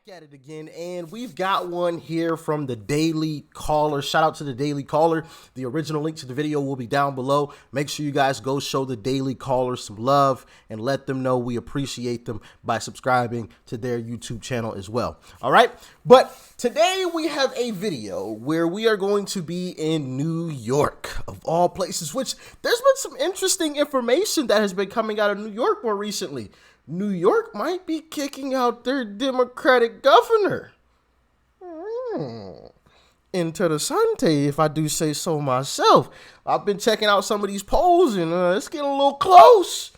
At it again, and we've got one here from the Daily Caller. Shout out to the Daily Caller. The original link to the video will be down below. Make sure you guys go show the Daily Caller some love and let them know we appreciate them by subscribing to their YouTube channel as well. All right, but today we have a video where we are going to be in New York, of all places, which there's been some interesting information that has been coming out of New York more recently. New York might be kicking out their Democratic governor. Interessante, if I do say so myself. I've been checking out some of these polls, and it's getting a little close.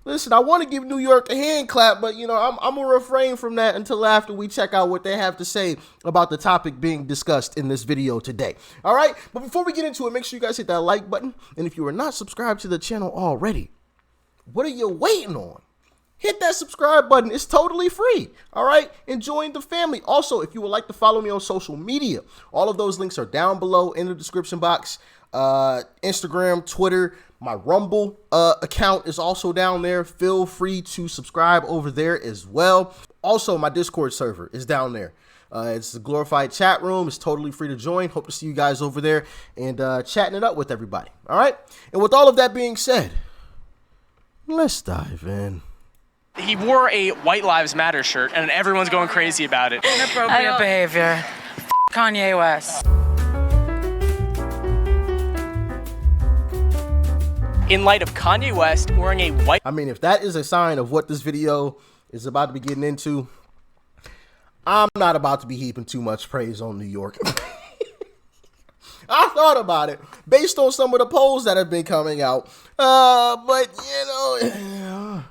Listen, I want to give New York a hand clap, but, you know, I'm going to refrain from that until after we check out what they have to say about the topic being discussed in this video today. All right? But before we get into it, make sure you guys hit that like button. And if you are not subscribed to the channel already, what are you waiting on? Hit that subscribe button. It's totally free. All right? And join the family. Also, if you would like to follow me on social media, all of those links are down below in the description box. Instagram, Twitter, my Rumble account is also down there. Feel free to subscribe over there as well. Also, my Discord server is down there. It's a glorified chat room. It's totally free to join. Hope to see you guys over there and chatting it up with everybody. All right? And with all of that being said, let's dive in. He wore a White Lives Matter shirt, and everyone's going crazy about it. Inappropriate behavior. Kanye West. In light of Kanye West wearing a white... I mean, if that is a sign of what this video is about to be getting into, I'm not about to be heaping too much praise on New York. I thought about it based on some of the polls that have been coming out. But, you know,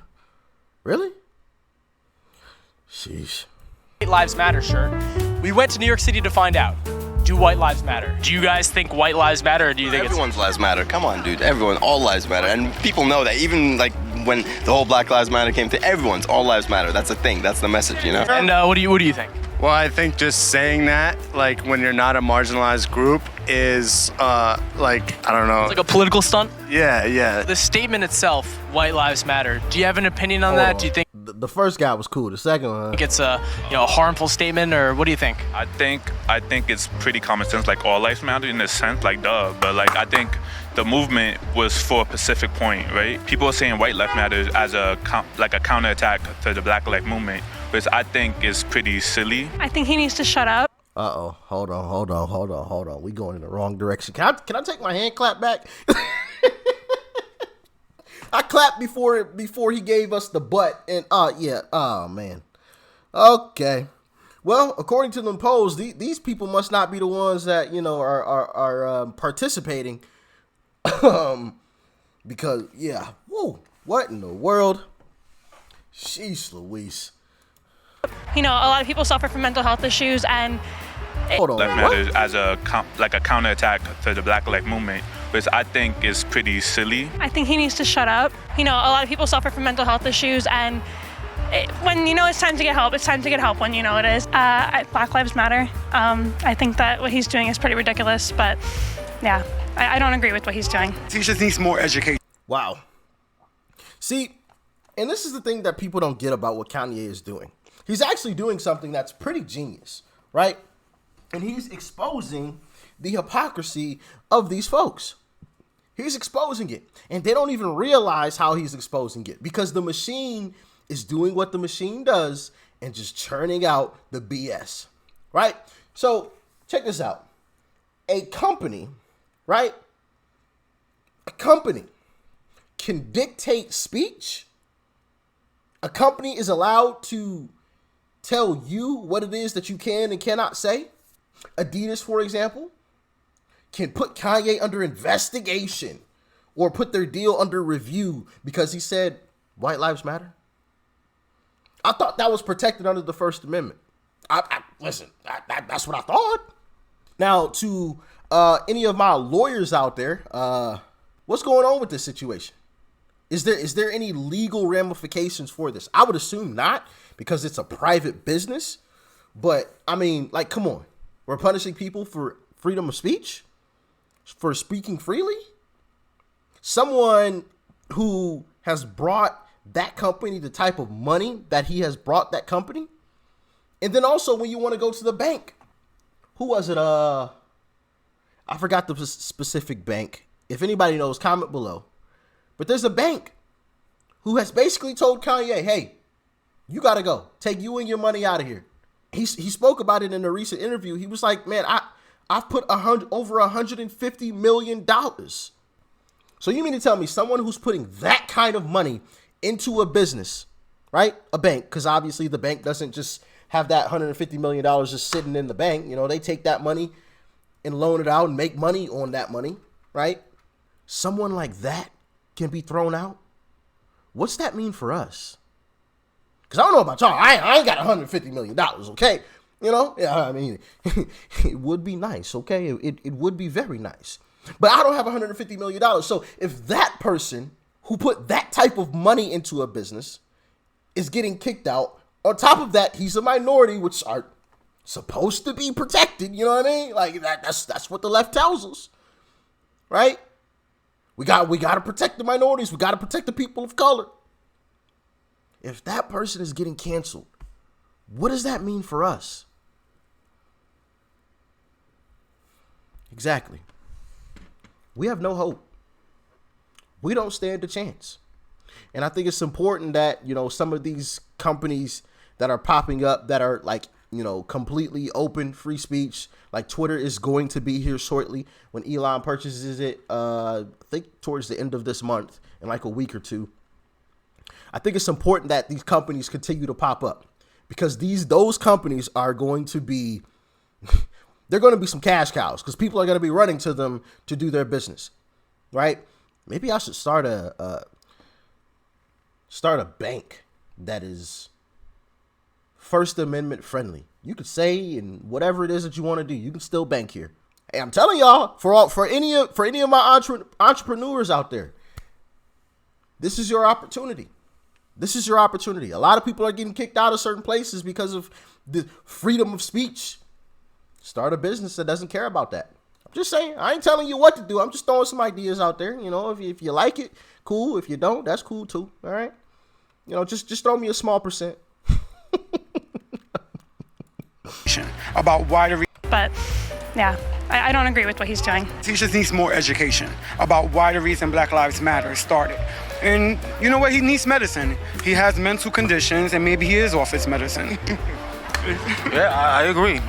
really? Sheesh. White Lives Matter shirt. We went to New York City to find out. Do white lives matter? Do you guys think white lives matter, or do you think everyone's lives matter? Come on, dude. Everyone, all lives matter. And people know that. Even like when the whole Black Lives Matter came to everyone's, all lives matter. That's the thing. That's the message, you know? And what do you think? Well, I think just saying that, like, when you're not a marginalized group is, like, I don't know. It's like a political stunt? Yeah. The statement itself, white lives matter, do you have an opinion on that? Do you think the first guy was cool. The second one, it's a harmful statement, or what do you think? I think it's pretty common sense, like all lives matter in a sense, like duh. But like I think the movement was for a specific point, right? People are saying white lives matter as a counterattack to the Black Lives Movement, which I think is pretty silly. I think he needs to shut up. Uh-oh. Hold on. We going in the wrong direction. Can I take my hand clap back? I clapped before he gave us the butt, and yeah. Oh man. Okay. Well, according to them polls, these people must not be the ones that, you know, are participating. Because yeah. Whoa. What in the world? Sheesh Louise. You know, a lot of people suffer from mental health issues, and hold on. That matters as a counterattack to the Black Lives Movement, which I think is pretty silly. I think he needs to shut up. You know, a lot of people suffer from mental health issues, and when you know it's time to get help, it's time to get help when you know it is. Black Lives Matter. I think that what he's doing is pretty ridiculous, but yeah, I don't agree with what he's doing. He just needs more education. Wow. See, and this is the thing that people don't get about what Kanye is doing. He's actually doing something that's pretty genius, right? And he's exposing the hypocrisy of these folks. He's exposing it. And they don't even realize how he's exposing it, because the machine is doing what the machine does and just churning out the BS, right? So check this out. A company, right? A company can dictate speech. A company is allowed to tell you what it is that you can and cannot say. Adidas, for example, can put Kanye under investigation or put their deal under review because he said white lives matter. I thought that was protected under the First Amendment. Listen, that's what I thought. Now, to any of my lawyers out there, what's going on with this situation? Is there any legal ramifications for this? I would assume not, because it's a private business. But I mean, like, come on. We're punishing people for freedom of speech, for speaking freely. Someone who has brought that company, the type of money that he has brought that company. And then also when you want to go to the bank, who was it? I forgot the specific bank. If anybody knows, comment below. But there's a bank who has basically told Kanye, hey, you got to go. Take you and your money out of here. He spoke about it in a recent interview. He was like, man, I've put over $150 million. So you mean to tell me someone who's putting that kind of money into a business, right? A bank, because obviously the bank doesn't just have that $150 million just sitting in the bank. You know, they take that money and loan it out and make money on that money, right? Someone like that can be thrown out. What's that mean for us? Because I don't know about y'all. I ain't got $150 million, okay? You know, yeah, I mean, it would be nice, okay? It would be very nice. But I don't have $150 million. So if that person who put that type of money into a business is getting kicked out, on top of that, he's a minority, which are supposed to be protected. You know what I mean? Like that's what the left tells us, right? We got to protect the minorities. We got to protect the people of color. If that person is getting canceled, what does that mean for us? Exactly. We have no hope. We don't stand a chance. And I think it's important that, you know, some of these companies that are popping up that are like, you know, completely open free speech, like Twitter is going to be here shortly when Elon purchases it, I think towards the end of this month in like a week or two. I think it's important that these companies continue to pop up because those companies are going to be, they're going to be some cash cows because people are going to be running to them to do their business, right? Maybe I should start a bank that is First Amendment friendly. You could say and whatever it is that you want to do, you can still bank here. Hey, I'm telling y'all, for any of my entrepreneurs out there, this is your opportunity. This is your opportunity. A lot of people are getting kicked out of certain places because of the freedom of speech. Start a business that doesn't care about that. I'm just saying. I ain't telling you what to do. I'm just throwing some ideas out there. You know, if you like it, cool. If you don't, that's cool too. All right. You know, just throw me a small percent. About why But yeah, I don't agree with what he's doing. he just needs more education about why the reason Black Lives Matter started. And you know what? He needs medicine. He has mental conditions, and maybe he is off his medicine. Yeah, I agree.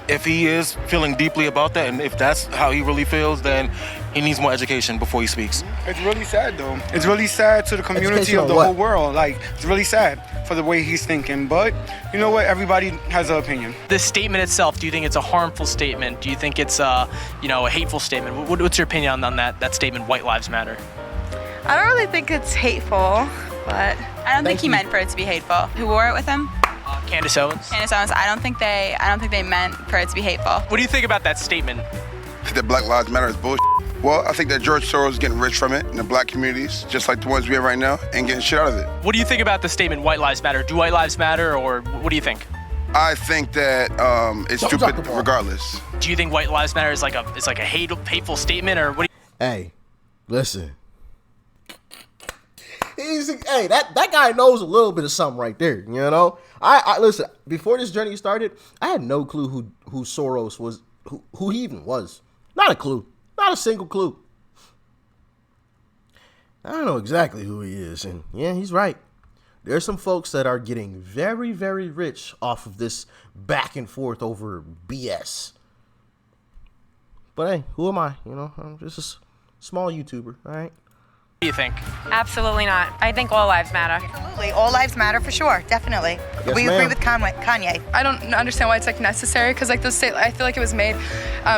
If he is feeling deeply about that, and if that's how he really feels, then he needs more education before he speaks. It's really sad, though. It's really sad to the community of the whole world. Like, it's really sad for the way he's thinking. But you know what? Everybody has an opinion. This statement itself, do you think it's a harmful statement? Do you think it's a hateful statement? What's your opinion on that statement, White Lives Matter? I don't really think it's hateful, but I don't think he meant for it to be hateful. Who wore it with him? Candace Owens. Candace Owens. I don't think they meant for it to be hateful. What do you think about that statement? I think that Black Lives Matter is bullshit. Well, I think that George Soros is getting rich from it in the black communities, just like the ones we have right now, and getting shit out of it. What do you think about the statement, White Lives Matter? Do White Lives Matter, or what do you think? I think that it's stupid regardless. Do you think White Lives Matter is like a hateful statement, or what? Hey, listen. Hey, that guy knows a little bit of something right there, you know? I listen, before this journey started, I had no clue who Soros was, who he even was. Not a clue. Not a single clue. I don't know exactly who he is, and yeah, he's right. There's some folks that are getting very, very rich off of this back and forth over BS. But hey, who am I? You know, I'm just a small YouTuber, all right? What do you think? Absolutely not. I think all lives matter. Absolutely. All lives matter for sure. Definitely. Yes, we ma'am. agree with Kanye. I don't understand why it's like necessary because like the state, I feel like it was made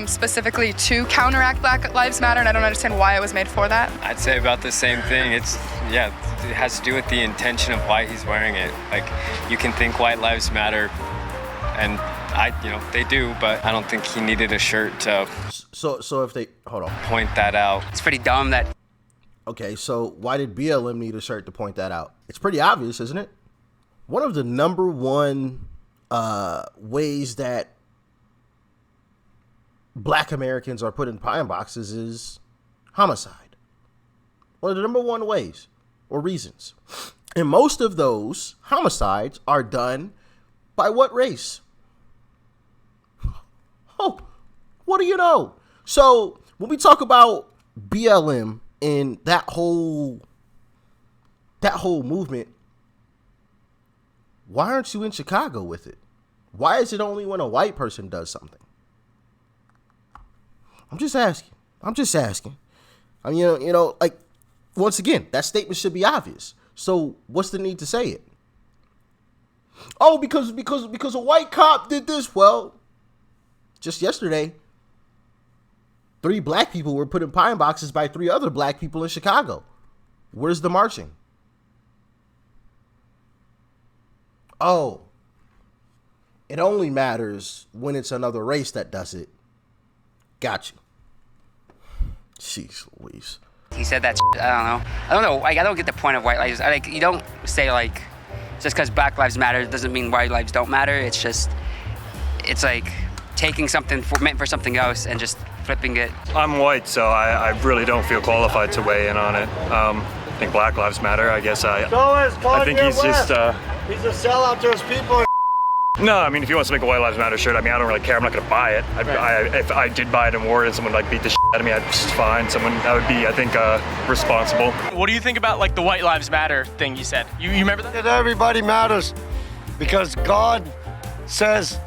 specifically to counteract Black Lives Matter, and I don't understand why it was made for that. I'd say about the same thing. It has to do with the intention of why he's wearing it. Like you can think White Lives Matter, and they do, but I don't think he needed a shirt to. So if they hold on, point that out. It's pretty dumb that. Okay, so why did BLM need a shirt to point that out? It's pretty obvious, isn't it? One of the number one ways that Black Americans are put in pine boxes is homicide. One of the number one ways. or reasons. And most of those homicides are done by what race? Oh, what do you know? So when we talk about BLM and that whole movement, why aren't you in Chicago with it? Why is it only when a white person does something? I'm just asking. I mean, you know, like, once again, that statement should be obvious. So what's the need to say it? Oh, because a white cop did this. Well, just yesterday, 3 black people were put in pine boxes by 3 other black people in Chicago. Where's the marching? Oh, it only matters when it's another race that does it. Got you. Jeez Louise. He said that. I don't know. Like, I don't get the point of white lives. Like, you don't say, like, just because Black lives matter doesn't mean white lives don't matter. It's just, it's like taking something meant for something else and just flipping it. I'm white, so I really don't feel qualified to weigh in on it. I think Black lives matter. I guess I think he's just. He's a sellout to his people. No, I mean, if he wants to make a White Lives Matter shirt, I mean, I don't really care. I'm not going to buy it. If I did buy it and wore it and someone like beat the shit out of me, I'd just fine. That would be, I think, responsible. What do you think about like the White Lives Matter thing he said? You remember that? That everybody matters because God says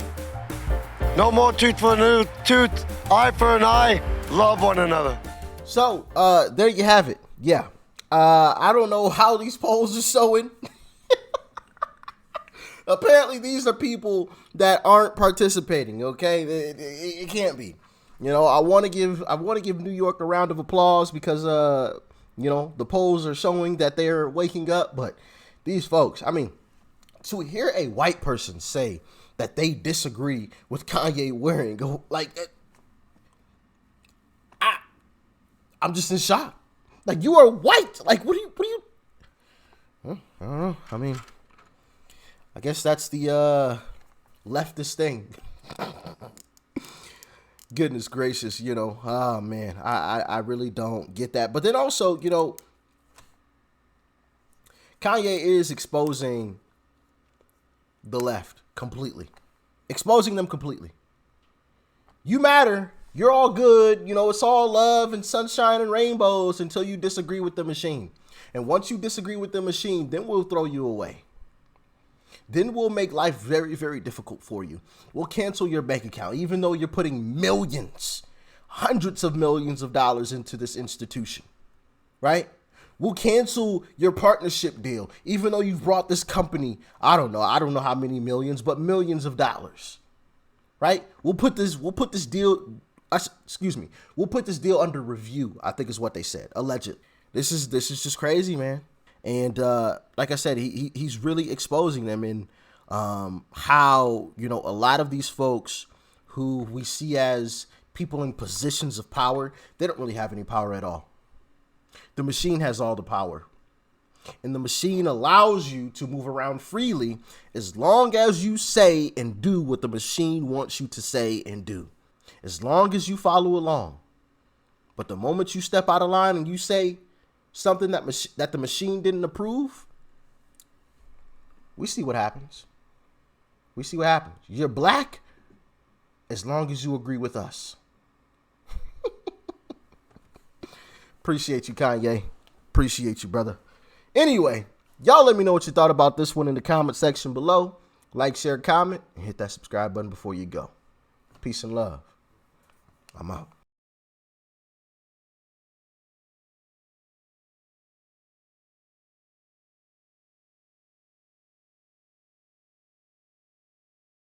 no more tooth for a tooth, eye for an eye, love one another. So, there you have it. Yeah. I don't know how these polls are showing. Apparently, these are people that aren't participating. Okay, it can't be. You know, I want to give New York a round of applause because you know, the polls are showing that they're waking up. But these folks, I mean, to hear a white person say that they disagree with Kanye wearing like, I'm just in shock. Like, you are white. Like, what do you? I don't know. I mean, I guess that's the leftist thing. Goodness gracious, you know. Oh, man. I really don't get that. But then also, you know, Kanye is exposing the left completely. Exposing them completely. You matter. You're all good. You know, it's all love and sunshine and rainbows until you disagree with the machine. And once you disagree with the machine, then we'll throw you away. Then we'll make life very, very difficult for you. We'll cancel your bank account, even though you're putting millions, hundreds of millions of dollars into this institution, right? We'll cancel your partnership deal, even though you've brought this company, I don't know how many millions, but millions of dollars, right? We'll put this deal under review, I think is what they said, alleged. This is just crazy, man. And like I said, he's really exposing them in how, you know, a lot of these folks who we see as people in positions of power, they don't really have any power at all. The machine has all the power. And the machine allows you to move around freely as long as you say and do what the machine wants you to say and do. As long as you follow along. But the moment you step out of line and you say something that the machine didn't approve, we see what happens. We see what happens. You're black as long as you agree with us. Appreciate you, Kanye. Appreciate you, brother. Anyway, y'all let me know what you thought about this one in the comment section below. Like, share, comment, and hit that subscribe button before you go. Peace and love. I'm out.